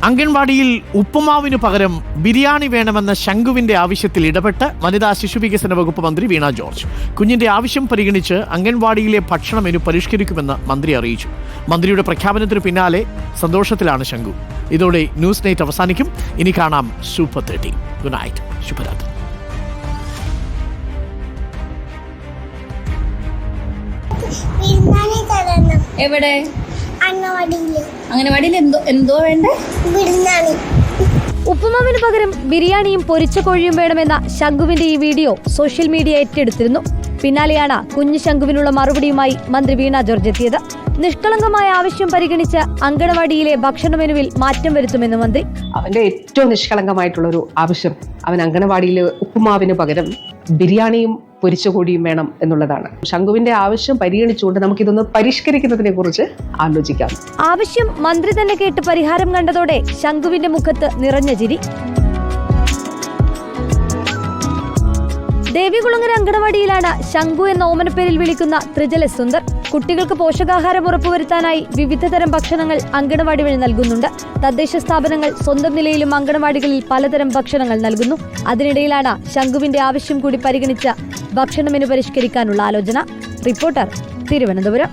അംഗൻവാടിയിൽ ഉപ്പുമാവിനു പകരം ബിരിയാണി വേണമെന്ന ശംഖുവിന്റെ ആവശ്യത്തിൽ ഇടപെട്ട് വനിതാ ശിശുവികസന വകുപ്പ് മന്ത്രി വീണ ജോർജ്. കുഞ്ഞിന്റെ ആവശ്യം പരിഗണിച്ച് അംഗൻവാടിയിലെ ഭക്ഷണ മെനു പരിഷ്കരിക്കുമെന്ന് മന്ത്രി അറിയിച്ചു. മന്ത്രിയുടെ പ്രഖ്യാപനത്തിനു പിന്നാലെ സന്തോഷത്തിലാണ് ശംഖു. ഇതോടെ ന്യൂസ് നൈറ്റ് അവസാനിക്കും. ഇനി കാണാം സൂപ്പർ 30. ഗുഡ് നൈറ്റ്, ശുഭരാത്രി. എവിടെ? അംഗനവാടിയിൽ എന്തോ വേണ്ടേ? ഉപ്പുമാവിന് പകരം ബിരിയാണിയും പൊരിച്ച കോഴിയും വേണമെന്ന ശംഖുവിന്റെ ഈ വീഡിയോ സോഷ്യൽ മീഡിയ ഏറ്റെടുത്തിരുന്നു. പിന്നാലെയാണ് കുഞ്ഞു ശംഖുവിനുള്ള മറുപടിയുമായി മന്ത്രി വീണ ജോർജ് എത്തിയത്. നിഷ്കളങ്കമായ ആവശ്യം പരിഗണിച്ച് അങ്കണവാടിയിലെ ഭക്ഷണ മെനുവിൽ മാറ്റം വരുത്തുമെന്ന് മന്ത്രി. അവന്റെ ഏറ്റവും നിഷ്കളങ്കമായിട്ടുള്ള ഒരു ആവശ്യം, അവൻ അങ്കണവാടിയിൽ ഉപ്പുമാവിന് പകരം ബിരിയാണിയും പൊരിച്ച കോഴിയും വേണം എന്നുള്ളതാണ്. ശംഖുവിന്റെ ആവശ്യം പരിഗണിച്ചുകൊണ്ട് നമുക്കിതൊന്ന് പരിഷ്കരിക്കുന്നതിനെ കുറിച്ച് ആലോചിക്കാം. ആവശ്യം മന്ത്രി തന്നെ കേട്ട് പരിഹാരം കണ്ടതോടെ ശംഖുവിന്റെ മുഖത്ത് നിറഞ്ഞ ചിരി. ദേവികുളങ്ങര അങ്കണവാടിയിലാണ് ശംഖു എന്ന ഓമനപ്പേരിൽ വിളിക്കുന്ന ത്രിജല സുന്ദർ. കുട്ടികൾക്ക് പോഷകാഹാരം ഉറപ്പുവരുത്താനായി വിവിധതരം ഭക്ഷണങ്ങൾ അങ്കണവാടി വഴി നൽകുന്നുണ്ട്. തദ്ദേശ സ്ഥാപനങ്ങൾ സ്വന്തം നിലയിലും അങ്കണവാടികളിൽ പലതരം ഭക്ഷണങ്ങൾ നൽകുന്നു. അതിനിടയിലാണ് ശംഖുവിന്റെ ആവശ്യം കൂടി പരിഗണിച്ച ഭക്ഷണ മെനു പരിഷ്കരിക്കാനുള്ള ആലോചന. റിപ്പോർട്ടർ, തിരുവനന്തപുരം.